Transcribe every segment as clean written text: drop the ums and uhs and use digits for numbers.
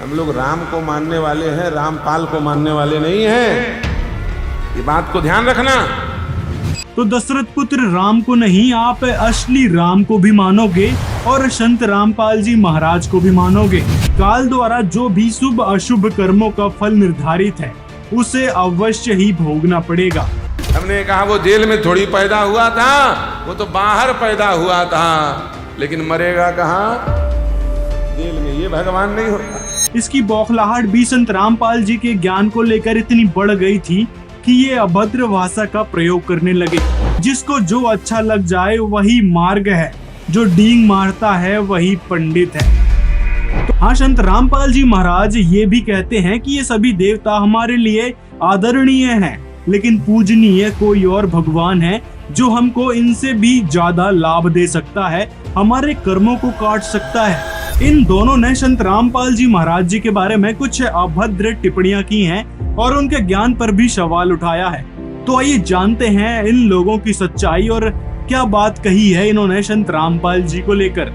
हम लोग राम को मानने वाले हैं, रामपाल को मानने वाले नहीं हैं। ये बात को ध्यान रखना। तो दशरथ पुत्र राम को नहीं, आप असली राम को भी मानोगे और संत रामपाल जी महाराज को भी मानोगे। काल द्वारा जो भी शुभ अशुभ कर्मों का फल निर्धारित है उसे अवश्य ही भोगना पड़ेगा। हमने कहा वो जेल में थोड़ी पैदा हुआ था, वो तो बाहर पैदा हुआ था, लेकिन मरेगा कहाँ? जेल में। ये भगवान नहीं होता। इसकी बौखलाहट भी संत रामपाल जी के ज्ञान को लेकर इतनी बढ़ गई थी कि ये अभद्र भाषा का प्रयोग करने लगे। जिसको जो अच्छा लग जाए वही मार्ग है, जो डींग मारता है वही पंडित है। तो हाँ, संत रामपाल जी महाराज ये भी कहते हैं कि ये सभी देवता हमारे लिए आदरणीय हैं, लेकिन पूजनीय कोई और भगवान है जो हमको इनसे भी ज्यादा लाभ दे सकता है, हमारे कर्मों को काट सकता है। इन दोनों ने संत रामपाल जी महाराज जी के बारे में कुछ अभद्र टिप्पणियां की हैं और उनके ज्ञान पर भी सवाल उठाया है। तो आइए जानते हैं इन लोगों की सच्चाई और क्या बात कही है इन्होंने संत रामपाल जी को लेकर।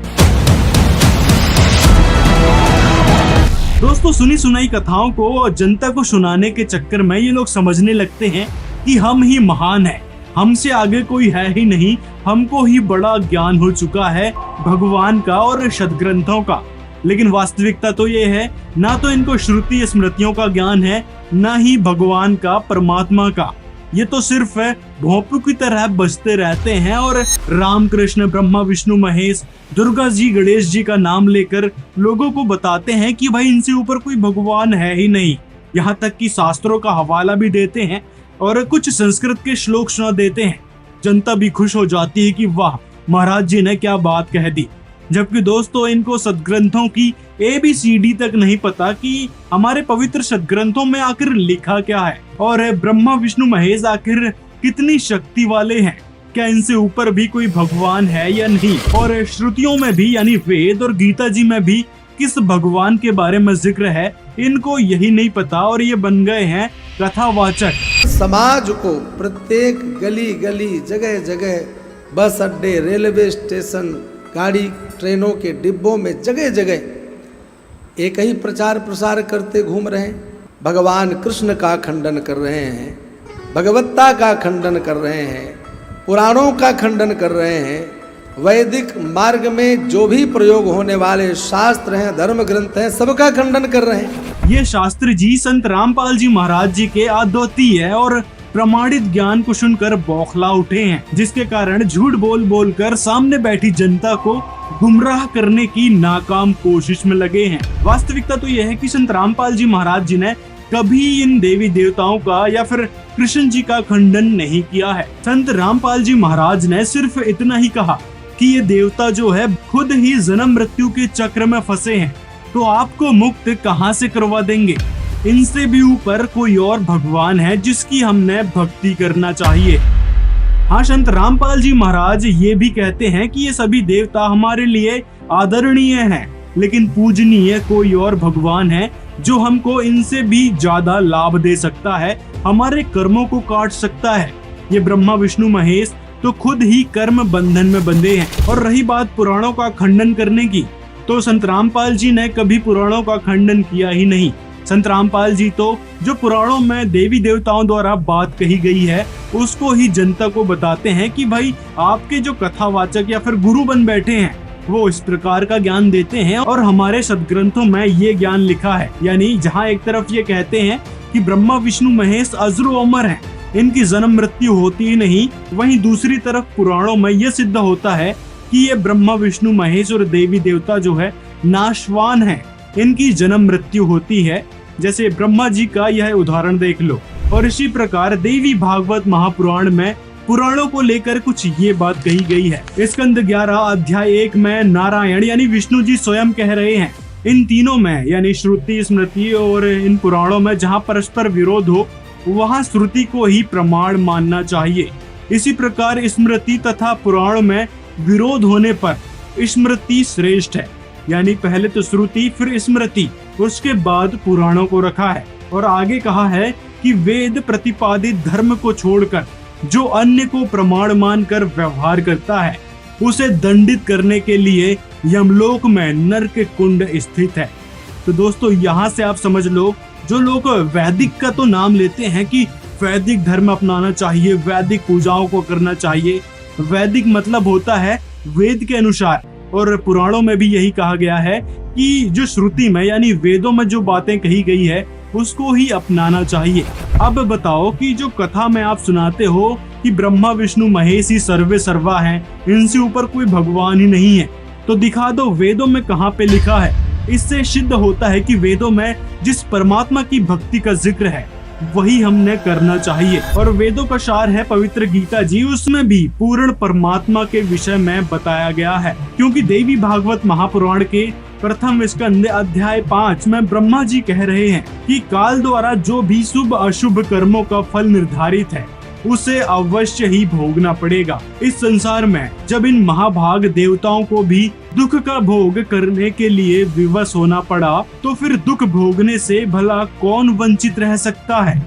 दोस्तों, सुनी सुनाई कथाओं को जनता को सुनाने के चक्कर में ये लोग समझने लगते हैं कि हम ही महान हैं, हमसे आगे कोई है ही नहीं, हमको ही बड़ा ज्ञान हो चुका है भगवान का और सदग्रंथों का। लेकिन वास्तविकता तो ये है, ना तो इनको श्रुति स्मृतियों का ज्ञान है, ना ही भगवान का, परमात्मा का। ये तो सिर्फ भोंपू की तरह बजते रहते हैं और राम कृष्ण ब्रह्मा विष्णु महेश दुर्गा जी गणेश जी का नाम लेकर लोगों को बताते हैं कि भाई इनसे ऊपर कोई भगवान है ही नहीं। यहाँ तक कि शास्त्रों का हवाला भी देते हैं और कुछ संस्कृत के श्लोक सुना देते हैं। जनता भी खुश हो जाती है कि वाह, महाराज जी ने क्या बात कह दी। जबकि दोस्तों, इनको सदग्रंथों की ABCD तक नहीं पता कि हमारे पवित्र सदग्रंथों में आखिर लिखा क्या है और ब्रह्मा विष्णु महेश आखिर कितनी शक्ति वाले हैं, क्या इनसे ऊपर भी कोई भगवान है या नहीं। और श्रुतियों में भी यानी वेद और गीता जी में भी किस भगवान के बारे में जिक्र है, इनको यही नहीं पता और ये बन गए हैं कथावाचक। समाज को प्रत्येक गली गली, जगह जगह, बस अड्डे, रेलवे स्टेशन, गाड़ी ट्रेनों के डिब्बों में जगह जगह एक ही प्रचार प्रसार करते घूम रहे हैं। भगवान कृष्ण का खंडन कर रहे हैं, भगवत्ता का खंडन कर रहे हैं, पुराणों का खंडन कर रहे हैं। वैदिक मार्ग में जो भी प्रयोग होने वाले शास्त्र हैं, धर्म ग्रंथ हैं, सबका खंडन कर रहे हैं। ये शास्त्र जी संत रामपाल जी महाराज जी के अद्वितीय और प्रमाणित ज्ञान को सुनकर बौखला उठे हैं, जिसके कारण झूठ बोल बोल कर सामने बैठी जनता को गुमराह करने की नाकाम कोशिश में लगे हैं। वास्तविकता तो यह है कि संत रामपाल जी महाराज जी ने कभी इन देवी देवताओं का या फिर कृष्ण जी का खंडन नहीं किया है। संत रामपाल जी महाराज ने सिर्फ इतना ही कहा कि ये देवता जो है खुद ही जन्म मृत्यु के चक्र में फंसे हैं, तो आपको मुक्त कहां से करवा देंगे। इनसे भी ऊपर कोई और भगवान है जिसकी हमने भक्ति करना चाहिए। हाँ, संत रामपाल जी महाराज ये भी कहते हैं कि ये सभी देवता हमारे लिए आदरणीय हैं, लेकिन पूजनीय कोई और भगवान है जो हमको इनसे भी ज्यादा लाभ दे सकता है, हमारे कर्मों को काट सकता है। ये ब्रह्मा विष्णु महेश तो खुद ही कर्म बंधन में बंधे हैं। और रही बात पुराणों का खंडन करने की, तो संत रामपाल जी ने कभी पुराणों का खंडन किया ही नहीं। संत रामपाल जी तो जो पुराणों में देवी देवताओं द्वारा बात कही गई है उसको ही जनता को बताते हैं कि भाई आपके जो कथावाचक या फिर गुरु बन बैठे हैं वो इस प्रकार का ज्ञान देते हैं और हमारे सदग्रंथों में ये ज्ञान लिखा है। यानी जहाँ एक तरफ ये कहते हैं कि ब्रह्मा विष्णु महेश अजर अमर हैं, इनकी जन्म मृत्यु होती ही नहीं, वहीं दूसरी तरफ पुराणों में यह सिद्ध होता है कि ये ब्रह्मा विष्णु महेश और देवी देवता जो है नाशवान है, इनकी जन्म मृत्यु होती है। जैसे ब्रह्मा जी का यह उदाहरण देख लो। और इसी प्रकार देवी भागवत महापुराण में पुराणों को लेकर कुछ ये बात कही गई है। स्कंद 11 अध्याय 1 में नारायण यानी विष्णु जी स्वयं कह रहे हैं, इन तीनों में यानी श्रुति स्मृति और इन पुराणों में जहाँ परस्पर विरोध हो वहाँ श्रुति को ही प्रमाण मानना चाहिए। इसी प्रकार स्मृति तथा पुराण में विरोध होने पर स्मृति श्रेष्ठ है, यानी पहले तो श्रुति फिर स्मृति, उसके बाद पुराणों को रखा है। और आगे कहा है कि वेद प्रतिपादित धर्म को छोड़कर जो अन्य को प्रमाण मानकर व्यवहार करता है उसे दंडित करने के लिए यमलोक में नरक कुंड स्थित है। तो दोस्तों यहाँ से आप समझ लो, जो लोग वैदिक का तो नाम लेते हैं कि वैदिक धर्म अपनाना चाहिए, वैदिक पूजाओं को करना चाहिए, वैदिक मतलब होता है वेद के अनुसार, और पुराणों में भी यही कहा गया है कि जो श्रुति में यानी वेदों में जो बातें कही गई है उसको ही अपनाना चाहिए। अब बताओ कि जो कथा में आप सुनाते हो कि ब्रह्मा विष्णु महेश ही सर्वे सर्वा हैं, इनसे ऊपर कोई भगवान ही नहीं है, तो दिखा दो वेदों में कहाँ पे लिखा है। इससे सिद्ध होता है कि वेदों में जिस परमात्मा की भक्ति का जिक्र है वही हमने करना चाहिए। और वेदों का सार है पवित्र गीता जी, उसमें भी पूर्ण परमात्मा के विषय में बताया गया है। क्योंकि देवी भागवत महापुराण के प्रथम स्कंद अध्याय 5 में ब्रह्मा जी कह रहे हैं कि काल द्वारा जो भी शुभ अशुभ कर्मों का फल निर्धारित है उसे अवश्य ही भोगना पड़ेगा। इस संसार में जब इन महाभाग देवताओं को भी दुख का भोग करने के लिए विवश होना पड़ा, तो फिर दुख भोगने से भला कौन वंचित रह सकता है।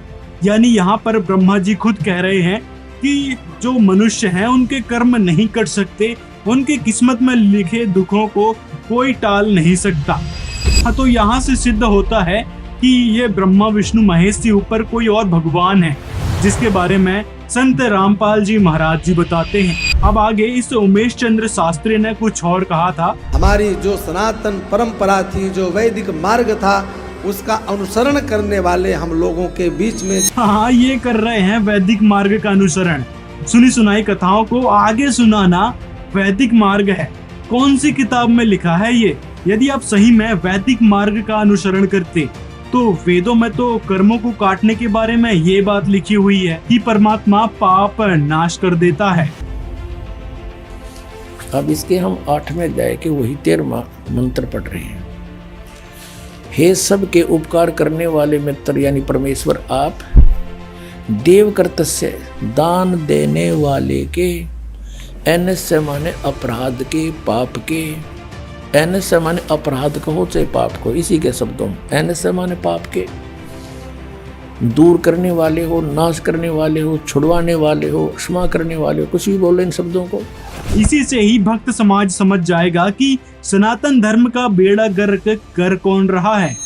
यानी यहाँ पर ब्रह्मा जी खुद कह रहे हैं कि जो मनुष्य हैं उनके कर्म नहीं कट सकते, उनके किस्मत में लिखे दुखों को कोई टाल नहीं सकता। हाँ, तो यहाँ से सिद्ध होता है कि ये ब्रह्मा विष्णु महेश के ऊपर कोई और भगवान है, जिसके बारे में संत रामपाल जी महाराज जी बताते हैं। अब आगे इस उमेश चंद्र शास्त्री ने कुछ और कहा था। हमारी जो सनातन परंपरा थी, जो वैदिक मार्ग था, उसका अनुसरण करने वाले हम लोगों के बीच में हाँ, ये कर रहे हैं वैदिक मार्ग का अनुसरण। सुनी सुनाई कथाओं को आगे सुनाना वैदिक मार्ग है। कौन सी किताब में लिखा है ये? यदि आप सही में वैदिक मार्ग का अनुसरण करते तो वेदों में तो कर्मों को काटने के बारे में ये बात लिखी हुई है कि परमात्मा पाप नाश कर देता है। अब इसके हम 8वें अध्याय के वही 13वां मंत्र पढ़ रहे हैं। हे सबके उपकार करने वाले मित्र यानी परमेश्वर, आप देव कर्तस्य दान देने वाले के, एनस्य माने अपराध के, पाप के, एनस्य माने अपराध कहो चाहे पाप को, इसी के शब्दों में एनस्य माने पाप के, दूर करने वाले हो, नाश करने वाले हो, छुड़वाने वाले हो, क्षमा करने वाले हो, कुछ भी बोलो इन शब्दों को। इसी से ही भक्त समाज समझ जाएगा कि सनातन धर्म का बेड़ा गर्क कर कौन रहा है।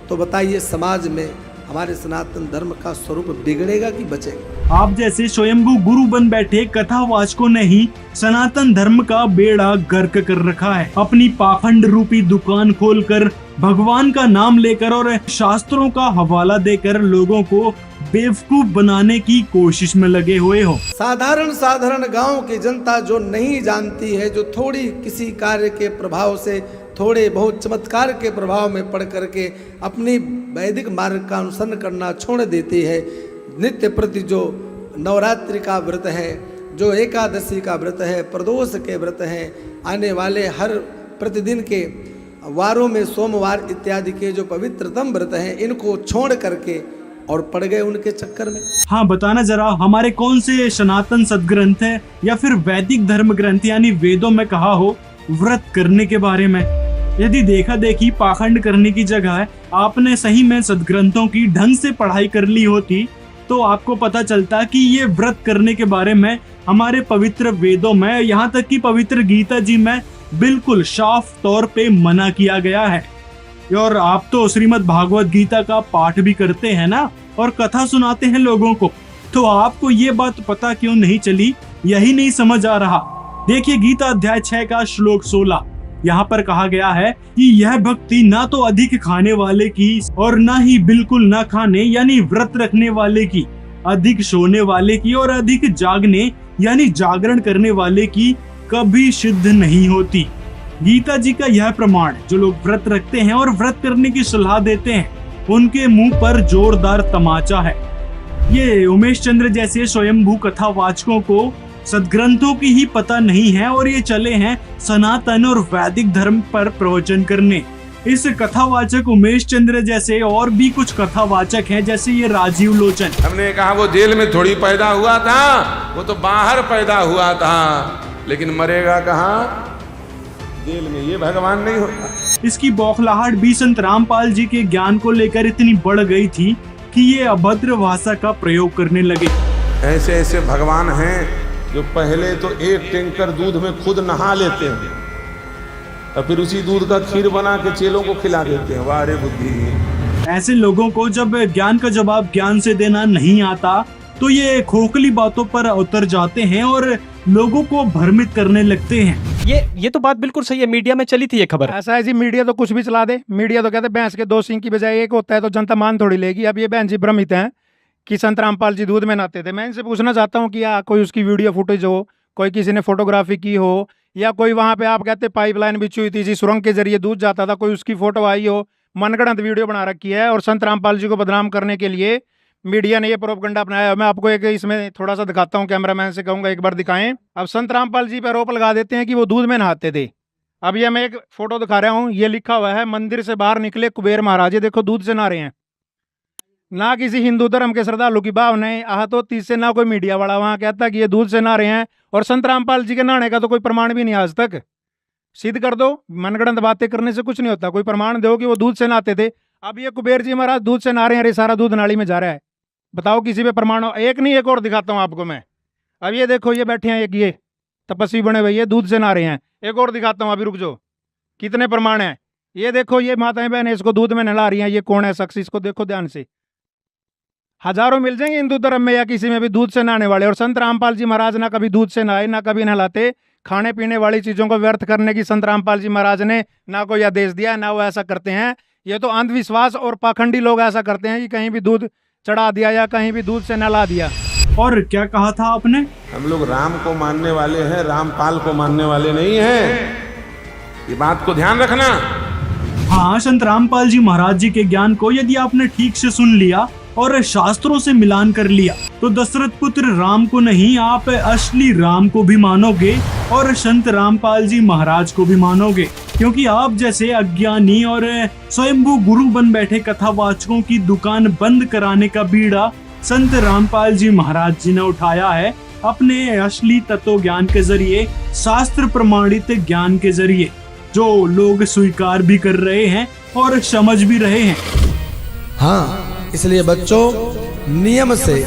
तो बताइए, समाज में हमारे सनातन धर्म का स्वरूप बिगड़ेगा कि बचेगा? आप जैसे स्वयंभू गुरु बन बैठे कथावाचकों ने ही सनातन धर्म का बेड़ा गर्क कर रखा है। अपनी पाखंड रूपी दुकान खोलकर भगवान का नाम लेकर और शास्त्रों का हवाला देकर लोगों को बेवकूफ बनाने की कोशिश में लगे हुए हो। साधारण गांव की जनता जो नहीं जानती है, जो थोड़ी किसी कार्य के प्रभाव से, थोड़े बहुत चमत्कार के प्रभाव में पड़ करके अपनी वैदिक मार्ग का अनुसरण करना छोड़ देती है, नित्य प्रति जो नवरात्रि का व्रत है, जो एकादशी का व्रत है, प्रदोष के व्रत हैं, आने वाले हर प्रतिदिन के वारों में सोमवार इत्यादि के जो पवित्रतम व्रत हैं, इनको छोड़ करके और पड़ गए उनके चक्कर में। हाँ, बताना जरा हमारे कौन से सनातन सदग्रंथ है या फिर वैदिक धर्म ग्रंथ यानी वेदों में कहा हो व्रत करने के बारे में। यदि देखा देखी पाखंड करने की जगह आपने सही में सदग्रंथों की ढंग से पढ़ाई कर ली होती तो आपको पता चलता कि ये व्रत करने के बारे में हमारे पवित्र वेदों में, यहाँ तक कि पवित्र गीता जी में बिल्कुल साफ तौर पे मना किया गया है। और आप तो श्रीमद् भागवत गीता का पाठ भी करते हैं ना, और कथा सुनाते हैं लोगों को, तो आपको ये बात पता क्यों नहीं चली, यही नहीं समझ आ रहा। देखिए गीता अध्याय 6 का श्लोक 16, यहाँ पर कहा गया है कि यह भक्ति ना तो अधिक खाने वाले की और ना ही बिल्कुल ना खाने यानी व्रत रखने वाले की, अधिक सोने वाले की और अधिक जागने यानी जागरण करने वाले की कभी सिद्ध नहीं होती। गीता जी का यह प्रमाण जो लोग व्रत रखते हैं और व्रत करने की सलाह देते हैं उनके मुंह पर जोरदार तमाचा है। ये उमेश चंद्र जैसे स्वयंभू कथावाचकों को सदग्रंथों की ही पता नहीं है और ये चले हैं सनातन और वैदिक धर्म पर प्रवचन करने। इस कथावाचक उमेश चंद्र जैसे और भी कुछ कथावाचक हैं, जैसे ये राजीव लोचन। हमने कहा वो जेल में थोड़ी पैदा हुआ था, वो तो बाहर पैदा हुआ था, लेकिन मरेगा कहाँ? जेल में। ये भगवान नहीं होता। इसकी बौखलाहट भी संत रामपाल जी के ज्ञान को लेकर इतनी बढ़ गई थी कि ये अभद्र भाषा का प्रयोग करने लगे। ऐसे ऐसे भगवान हैं जो पहले तो 1 टैंकर दूध में खुद नहा लेते हैं और फिर उसी दूध का खीर बना के चेलों को खिला देते हैं। वाह रे बुद्धि। ऐसे लोगों को जब ज्ञान का जवाब ज्ञान से देना नहीं आता तो ये खोखली बातों पर उतर जाते हैं और लोगों को भ्रमित करने लगते हैं। ये तो बात बिल्कुल सही है। मीडिया में चली थी ये खबर। ऐसा है जी, मीडिया तो कुछ भी चला दे। मीडिया तो कहते भैंस के 2 सींग की बजाय एक होता है, तो जनता मान थोड़ी लेगी। अब ये बहन जी भ्रमित हैं कि संत रामपाल जी दूध में नहाते थे। मैं इनसे पूछना चाहता हूँ कि कोई उसकी वीडियो फुटेज हो, कोई किसी ने फोटोग्राफी की हो, या कोई वहाँ पे आप कहते पाइपलाइन बिछी हुई थी जी, सुरंग के जरिए दूध जाता था, कोई उसकी फोटो आई हो। मनगढ़ंत वीडियो बना रखी है और संत रामपाल जी को बदनाम करने के लिए मीडिया ने ये प्रोपगंडा अपनाया। मैं आपको एक इसमें थोड़ा सा दिखाता हूँ, कैमरामैन से कहूँगा एक बार दिखाएं। अब संत रामपाल जी पर आरोप लगा देते हैं कि वो दूध में नहाते थे। अब ये मैं एक फोटो दिखा रहा हूँ, ये लिखा हुआ है मंदिर से बाहर निकले कुबेर महाराज। ये देखो दूध से नहा रहे हैं। ना किसी हिंदू धर्म के श्रद्धालु की भाव नहीं आहतोती से, ना कोई मीडिया वाला वहाँ कहता कि ये दूध से नहा रहे हैं। और संत रामपाल जी के नहाने का तो कोई प्रमाण भी नहीं आज तक। सिद्ध कर दो, मनगढ़ंत बातें करने से कुछ नहीं होता। कोई प्रमाण दो कि वो दूध से नहाते थे। अब ये कुबेर जी महाराज दूध से नहा रहे हैं, अरे सारा दूध नाली में जा रहा है। बताओ किसी पे प्रमाण हो? एक नहीं, एक और दिखाता हूँ आपको मैं। अब ये देखो, ये बैठे हैं, एक ये तपस्वी बने हुए, ये दूध से नहा रहे हैं। एक और दिखाता हूँ, अभी रुक जाओ, कितने प्रमाण हैं। ये देखो, ये माताएं बहनें इसको दूध में नहला रही हैं। ये कौन है शख्स, इसको देखो ध्यान से। हजारों मिल जाएंगे हिंदू धर्म में या किसी में भी दूध से नहाने वाले। और संत रामपाल जी महाराज ना कभी दूध से नहाए, ना कभी नहलाते। खाने पीने वाली चीजों को व्यर्थ करने की संत रामपाल जी महाराज ने ना कोई आदेश दिया, ना वो ऐसा करते हैं। ये तो अंधविश्वास और पाखंडी लोग ऐसा करते हैं कि कहीं भी दूध चढ़ा दिया या कहीं भी दूध से नहला दिया। और क्या कहा था आपने? हम लोग राम को मानने वाले हैं, रामपाल को मानने वाले नहीं हैं। ये बात को ध्यान रखना। हाँ, संत रामपाल जी महाराज जी के ज्ञान को यदि आपने ठीक से सुन लिया और शास्त्रों से मिलान कर लिया तो दशरथ पुत्र राम को नहीं, आप असली राम को भी मानोगे और संत रामपाल जी महाराज को भी मानोगे। क्योंकि आप जैसे अज्ञानी और स्वयंभू गुरु बन बैठे कथावाचकों की दुकान बंद कराने का बीड़ा संत रामपाल जी महाराज जी ने उठाया है अपने असली तत्व ज्ञान के जरिए, शास्त्र प्रमाणित ज्ञान के जरिए, जो लोग स्वीकार भी कर रहे हैं और समझ भी रहे हैं। हाँ, इसलिए बच्चों नियम से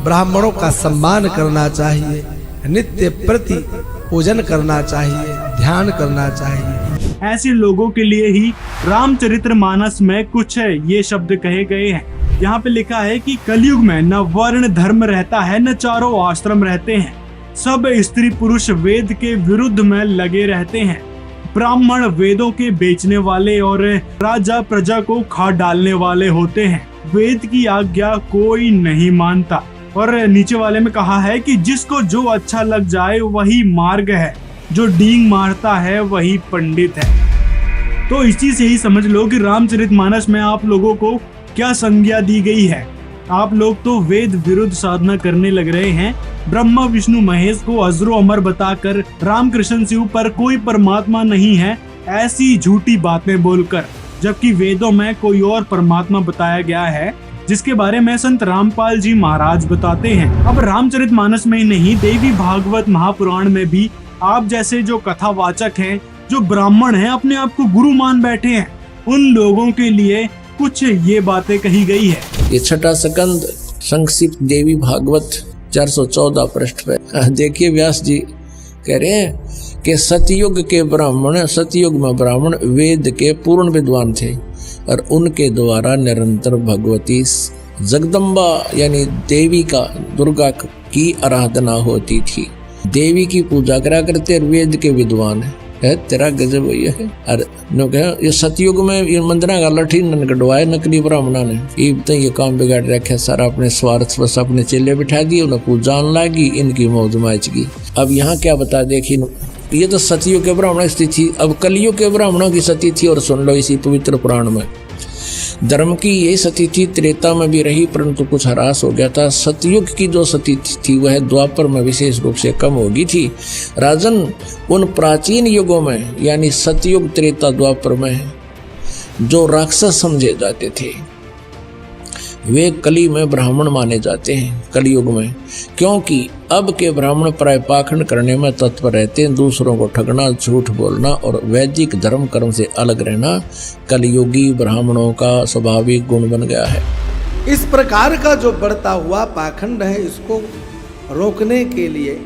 ब्राह्मणों का सम्मान करना चाहिए, नित्य प्रति पूजन करना चाहिए, ध्यान करना चाहिए। ऐसे लोगों के लिए ही रामचरितमानस में कुछ ये शब्द कहे गए हैं। यहाँ पे लिखा है कि कलयुग में न वर्ण धर्म रहता है, न चारों आश्रम रहते हैं। सब स्त्री पुरुष वेद के विरुद्ध में लगे रहते हैं। ब्राह्मण वेदों के बेचने वाले और राजा प्रजा को खा डालने वाले होते हैं। वेद की आज्ञा कोई नहीं मानता। और नीचे वाले में कहा है कि जिसको जो अच्छा लग जाए वही मार्ग है, जो डींग मारता है वही पंडित है। तो इसी से ही समझ लो कि रामचरितमानस में आप लोगों को क्या संज्ञा दी गई है। आप लोग तो वेद विरुद्ध साधना करने लग रहे हैं। ब्रह्मा विष्णु महेश को अजरो अमर बताकर रामकृष्ण शिव पर कोई परमात्मा नहीं है, ऐसी झूठी बातें बोलकर, जबकि वेदों में कोई और परमात्मा बताया गया है जिसके बारे में संत रामपाल जी महाराज बताते हैं। अब रामचरितमानस में ही नहीं, देवी भागवत महापुराण में भी आप जैसे जो कथावाचक हैं, जो ब्राह्मण हैं, अपने आप को गुरु मान बैठे हैं, उन लोगों के लिए कुछ ये बातें कही गई है। ये छठा स्कंद संक्षिप्त देवी भागवत 414 पृष्ठ पे देखिए, व्यास जी कह रहे हैं कि सतयुग में ब्राह्मण वेद के पूर्ण विद्वान थे और उनके द्वारा निरंतर भगवती जगदम्बा यानी देवी का, दुर्गा की आराधना होती थी। देवी की पूजा करा करते वेद के विद्वान है। तेरा गजब भैया है। अरे नो कहा ये सतयुग में ये मंदिरा का लठी नन कटवाए नकली ब्राह्मणा ने, ये काम बिगाड़ रखे सारा, अपने स्वार्थ बस अपने चेले बिठा दिए, उन्हें पूजा लागी, इनकी मौज माचगी। अब यहाँ क्या बता, देखिए ये तो सतयुग के ब्राह्मण की स्थिति। अब कलयुग के ब्राह्मणों की स्थिति थी, और सुन लो इसी पवित्र पुराण में धर्म की यही सती थी, त्रेता में भी रही परंतु कुछ ह्रास हो गया था। सतयुग की जो सती थी वह द्वापर में विशेष रूप से कम हो गई थी। राजन, उन प्राचीन युगों में यानी सतयुग, त्रेता, द्वापर में जो राक्षस समझे जाते थे वे कली में ब्राह्मण माने जाते हैं कलयुग में, क्योंकि अब के ब्राह्मण प्राय पाखंड करने में तत्पर रहते हैं, दूसरों को ठगना, झूठ बोलना और वैदिक धर्म कर्म से अलग रहना कलयुगी ब्राह्मणों का स्वाभाविक गुण बन गया है। इस प्रकार का जो बढ़ता हुआ पाखंड है, इसको रोकने के लिए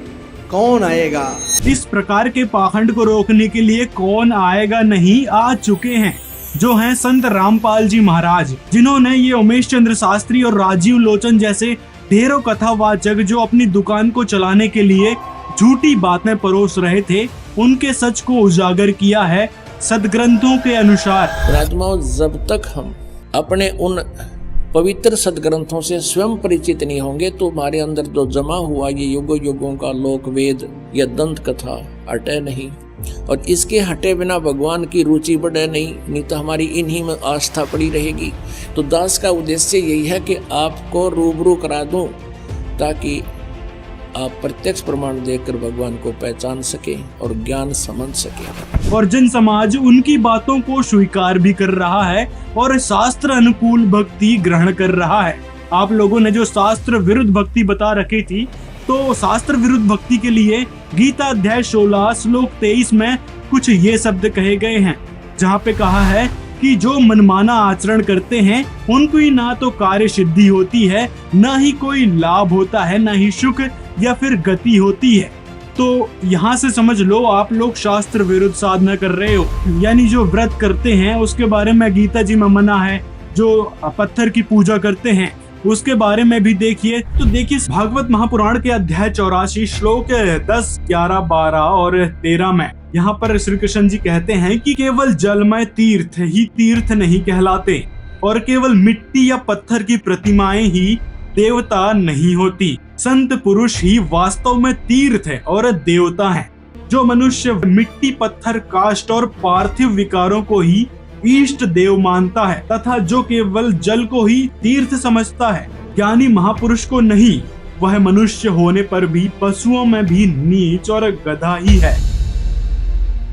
कौन आएगा। इस प्रकार के पाखंड को रोकने के लिए कौन आएगा नहीं आ चुके हैं, जो हैं संत रामपाल जी महाराज, जिन्होंने ये उमेश चंद्र शास्त्री और राजीव लोचन जैसे ढेरों कथावाचक जो अपनी दुकान को चलाने के लिए झूठी बातें परोस रहे थे, उनके सच को उजागर किया है सदग्रंथों के अनुसार। महात्माओं, जब तक हम अपने उन पवित्र सदग्रंथों से स्वयं परिचित नहीं होंगे तो हमारे अंदर जो जमा हुआ ये युगों युगों का लोक वेद या दंत कथा हटे नहीं, और इसके हटे बिना भगवान की रुचि बढ़े नहीं तो हमारी इन्हीं में आस्था पड़ी रहेगी। तो दास का उद्देश्य यही है कि आपको रूबरू करा दूं ताकि आप प्रत्यक्ष प्रमाण देखकर भगवान को पहचान सके और ज्ञान समझ सके। और जन समाज उनकी बातों को स्वीकार भी कर रहा है और शास्त्र अनुकूल भक्ति ग्रहण कर रहा है। आप लोगों ने जो शास्त्र विरुद्ध भक्ति बता रखी थी, तो शास्त्र विरुद्ध भक्ति के लिए गीता अध्याय 16 श्लोक 23 में कुछ ये शब्द कहे गए हैं, जहाँ पे कहा है कि जो मनमाना आचरण करते हैं उनको ही ना तो कार्य सिद्धि होती है, ना ही कोई लाभ होता है, ना ही सुख या फिर गति होती है। तो यहाँ से समझ लो आप लोग शास्त्र विरुद्ध साधना कर रहे हो। यानी जो व्रत करते हैं उसके बारे में गीता जी में मना है, जो पत्थर की पूजा करते हैं उसके बारे में भी देखिए। तो देखिए भागवत महापुराण के अध्याय 84 श्लोक 10, 11, 12 और 13 में यहाँ पर श्री कृष्ण जी कहते हैं कि केवल जलमय तीर्थ ही तीर्थ नहीं कहलाते, और केवल मिट्टी या पत्थर की प्रतिमाएं ही देवता नहीं होती। संत पुरुष ही वास्तव में तीर्थ है और देवता है। जो मनुष्य मिट्टी, पत्थर, काष्ठ और पार्थिव विकारों को ही इष्ट देव मानता है तथा जो केवल जल को ही तीर्थ समझता है, ज्ञानी महापुरुष को नहीं, वह मनुष्य होने पर भी पशुओं में भी नीच और गधा ही है।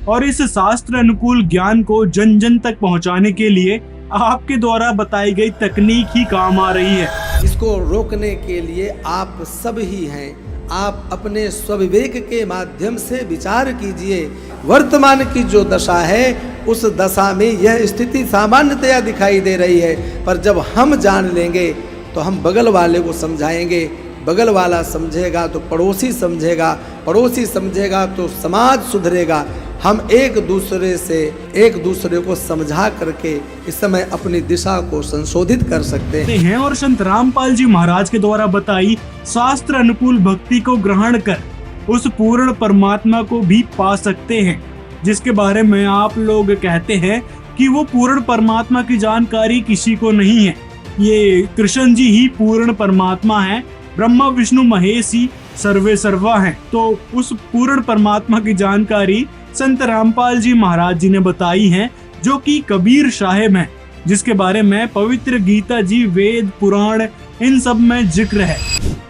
और इस शास्त्र अनुकूल ज्ञान को जन जन तक पहुंचाने के लिए आपके द्वारा बताई गई तकनीक ही काम आ रही है। इसको रोकने के लिए आप सब ही हैं। आप अपने स्वविवेक के माध्यम से विचार कीजिए। वर्तमान की जो दशा है उस दशा में यह स्थिति सामान्यतया दिखाई दे रही है, पर जब हम जान लेंगे तो हम बगल वाले को समझाएंगे, बगल वाला समझेगा तो पड़ोसी समझेगा, पड़ोसी समझेगा तो समाज सुधरेगा। हम एक दूसरे को समझा करके इस समय अपनी दिशा को संशोधित कर सकते हैं और संत रामपाल जी महाराज के द्वारा बताई शास्त्र अनुकूल भक्ति को ग्रहण कर उस पूर्ण परमात्मा को भी पा सकते हैं, जिसके बारे में आप लोग कहते हैं कि वो पूर्ण परमात्मा की जानकारी किसी को नहीं है। ये कृष्ण जी ही पूर्ण परमात्मा है, ब्रह्मा विष्णु महेश ही सर्वे सर्वा हैं। तो उस पूर्ण परमात्मा की जानकारी संत रामपाल जी महाराज जी ने बताई है, जो कि कबीर साहिब हैं, जिसके बारे में पवित्र गीता जी, वेद, पुराण इन सब में जिक्र है।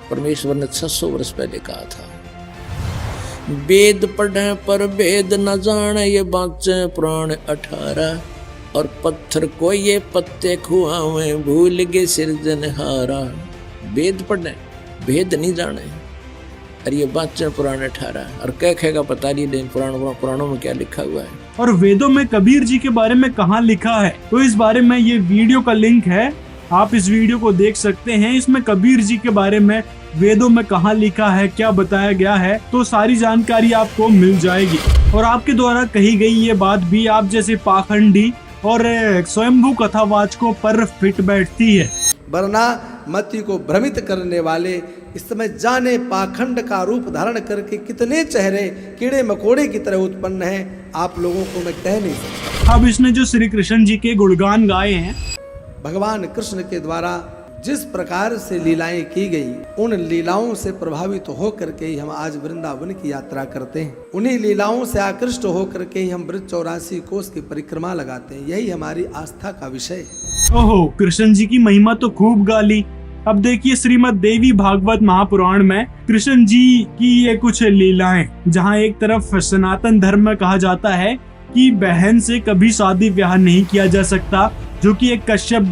परमेश्वर ने 600 वर्ष पहले कहा था, वेद पढ़े पर वेद न जाने, ये बाँचे पुराण 18, और पत्थर को ये पत्ते खुआवे, भूल गए सिरजनहारा। वेद पढ़े भेद नहीं जाने, और ये बाँचे पुराण 18, और क्या कहेगा पता नहीं, लेकिन पुराणों में क्या लिखा हुआ है और वेदों में कबीर जी के बारे में कहाँ लिखा है, तो इस बारे में ये वीडियो का लिंक है, आप इस वीडियो को देख सकते हैं। इसमें कबीर जी के बारे में वेदों में कहाँ लिखा है, क्या बताया गया है, तो सारी जानकारी आपको मिल जाएगी। और आपके द्वारा कही गई ये बात भी आप जैसे पाखंडी और स्वयंभू कथावाचकों पर फिट बैठती है। वरना मति को भ्रमित करने वाले इस समय जाने पाखंड का रूप धारण करके कितने चेहरे कीड़े मकोड़े की तरह उत्पन्न है, आप लोगों को मैं कह नहीं सकता। अब इसने जो श्री कृष्ण जी के गुणगान गाए हैं, भगवान कृष्ण के द्वारा जिस प्रकार से लीलाएं की गई, उन लीलाओं से प्रभावित होकर के ही हम आज वृंदावन की यात्रा करते हैं। उन्हीं लीलाओं से आकृष्ट होकर के ही हम ब्रज 84 कोस की परिक्रमा लगाते हैं। यही हमारी आस्था का विषय। ओहो, कृष्ण जी की महिमा तो खूब गाली। अब देखिए श्रीमद् देवी भागवत महापुराण में कृष्ण जी की ये कुछ लीलाएं, जहाँ एक तरफ सनातन धर्म में कहा जाता है कि बहन से कभी शादी ब्याह नहीं किया जा सकता, जो कि एक कश्यप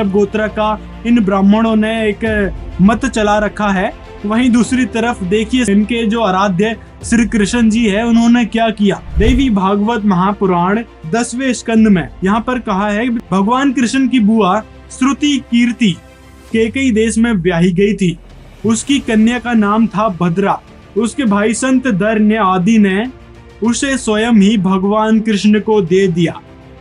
गोत्रा का इन ब्राह्मणों ने एक मत चला रखा है। वहीं दूसरी तरफ देखिए इनके जो आराध्य श्री कृष्ण जी है, उन्होंने क्या किया। देवी भागवत महापुराण 10वें स्कंद में यहाँ पर कहा है, भगवान कृष्ण की बुआ श्रुति कीर्ति केकई देश में ब्याही गई थी। उसकी कन्या का नाम था भद्रा। उसके भाई संत दर्न्य आदि ने उसे स्वयं ही भगवान कृष्ण को दे दिया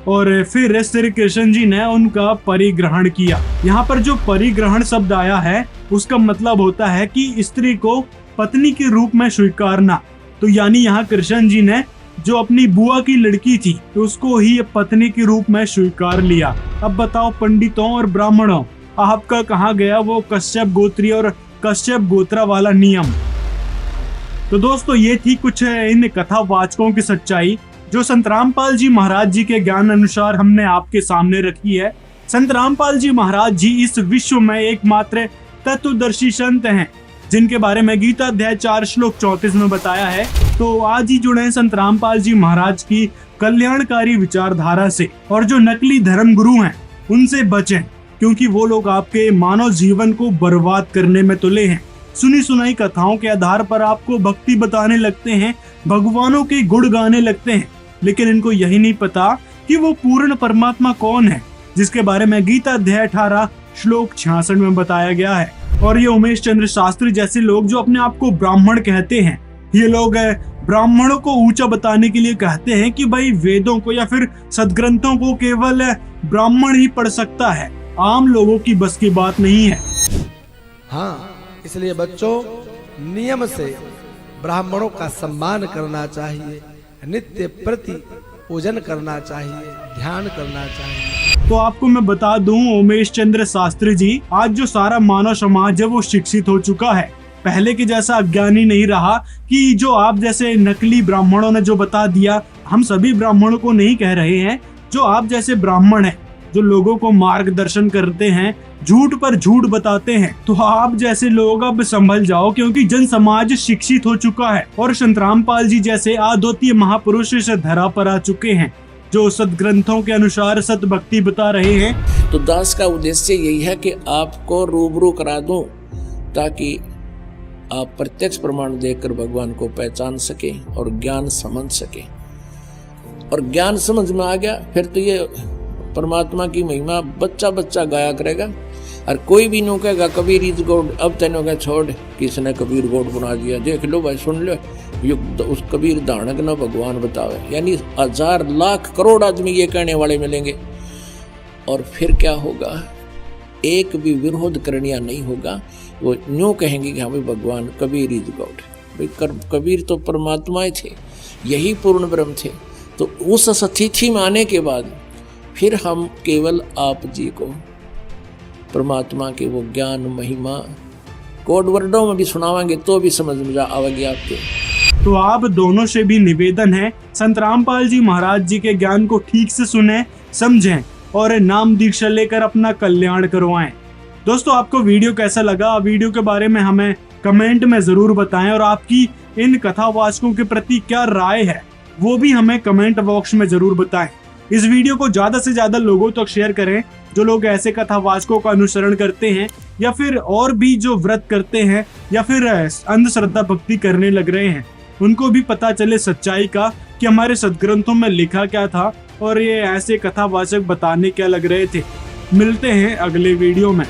और फिर श्री कृष्ण जी ने उनका परिग्रहण किया। यहाँ पर जो परिग्रहण शब्द आया है उसका मतलब होता है कि स्त्री को पत्नी के रूप में स्वीकारना। तो यानी यहाँ कृष्ण जी ने जो अपनी बुआ की लड़की थी तो उसको ही पत्नी के रूप में स्वीकार लिया। अब बताओ पंडितों और ब्राह्मणों, आपका कहाँ गया वो कश्यप गोत्री और कश्यप गोत्रा वाला नियम। तो दोस्तों ये थी कुछ इन कथावाचकों की सच्चाई जो संत रामपाल जी महाराज जी के ज्ञान अनुसार हमने आपके सामने रखी है। संत रामपाल जी महाराज जी इस विश्व में एकमात्र तत्वदर्शी संत हैं जिनके बारे में गीता अध्याय 4 श्लोक 34 में बताया है। तो आज ही जुड़े संत रामपाल जी महाराज की कल्याणकारी विचारधारा से और जो नकली धर्म गुरु हैं उनसे बचें, क्योंकि वो लोग आपके मानव जीवन को बर्बाद करने में तुले हैं। सुनी सुनाई कथाओं के आधार पर आपको भक्ति बताने लगते हैं, भगवानों के गुण गाने लगते हैं, लेकिन इनको यही नहीं पता कि वो पूर्ण परमात्मा कौन है, जिसके बारे में गीता अध्याय 18 श्लोक 66 में बताया गया है। और ये उमेश चंद्र शास्त्री जैसे लोग जो अपने आप को ब्राह्मण कहते हैं, ये लोग ब्राह्मणों को ऊंचा बताने के लिए कहते हैं कि भाई वेदों को या फिर सदग्रंथों को केवल ब्राह्मण ही पढ़ सकता है, आम लोगों की बस की बात नहीं है। हाँ, इसलिए बच्चों नियम से ब्राह्मणों का सम्मान करना चाहिए, नित्य प्रति पूजन करना चाहिए, ध्यान करना चाहिए। तो आपको मैं बता दूं उमेश चंद्र शास्त्री जी, आज जो सारा मानव समाज है वो शिक्षित हो चुका है, पहले के जैसा अज्ञानी नहीं रहा कि जो आप जैसे नकली ब्राह्मणों ने जो बता दिया। हम सभी ब्राह्मणों को नहीं कह रहे हैं, जो आप जैसे ब्राह्मण हैं जो लोगों को मार्गदर्शन करते हैं, झूठ पर झूठ बताते हैं, तो आप जैसे लोग अब संभल जाओ, क्योंकि जन समाज शिक्षित हो चुका है और संत रामपाल जी जैसे अद्वितीय महापुरुष इस धरा पर आ चुके हैं जो सदग्रंथों के अनुसार सत भक्ति बता रहे हैं। तो दास का उद्देश्य यही है कि आपको रूबरू करा दूं ताकि आप प्रत्यक्ष प्रमाण देखकर भगवान को पहचान सके और ज्ञान समझ सके। और ज्ञान समझ में आ गया फिर तो ये परमात्मा की महिमा बच्चा बच्चा गाया करेगा। और कोई भी नो कहेगा कबीर इज गॉड, अब तेनों का छोड़ किसने कबीर गॉड बना दिया, देख लो भाई, सुन लो, उस कबीर दानक ना भगवान बतावे। यानी 1000 लाख करोड़ आदमी ये कहने वाले मिलेंगे। और फिर क्या होगा, एक भी विरोध करनिया नहीं होगा, वो न्यू कहेंगे कि हमें भगवान कबीर इज गॉड। भाई कबीर तो परमात्मा थे, यही पूर्ण ब्रह्म थे। तो उस स्थिति में आने के बाद फिर हम केवल आप जी को परमात्मा के वो ज्ञान महिमा कोड वर्डों में भी सुनावांगे तो भी समझ में आवेगी आपके। तो आप दोनों से भी निवेदन है, संत रामपाल जी महाराज जी के ज्ञान को ठीक से सुने, समझें और नाम दीक्षा लेकर अपना कल्याण करवाएं। दोस्तों आपको वीडियो कैसा लगा, वीडियो के बारे में हमें कमेंट में जरूर बताएं और आपकी इन कथावाचकों के प्रति क्या राय है वो भी हमें कमेंट बॉक्स में जरूर बताएं। इस वीडियो को ज्यादा से ज्यादा लोगों तक शेयर करें जो लोग ऐसे कथावाचकों का अनुसरण करते हैं या फिर और भी जो व्रत करते हैं या फिर अंधश्रद्धा भक्ति करने लग रहे हैं, उनको भी पता चले सच्चाई का कि हमारे सदग्रंथों में लिखा क्या था और ये ऐसे कथावाचक बताने क्या लग रहे थे। मिलते हैं अगले वीडियो में।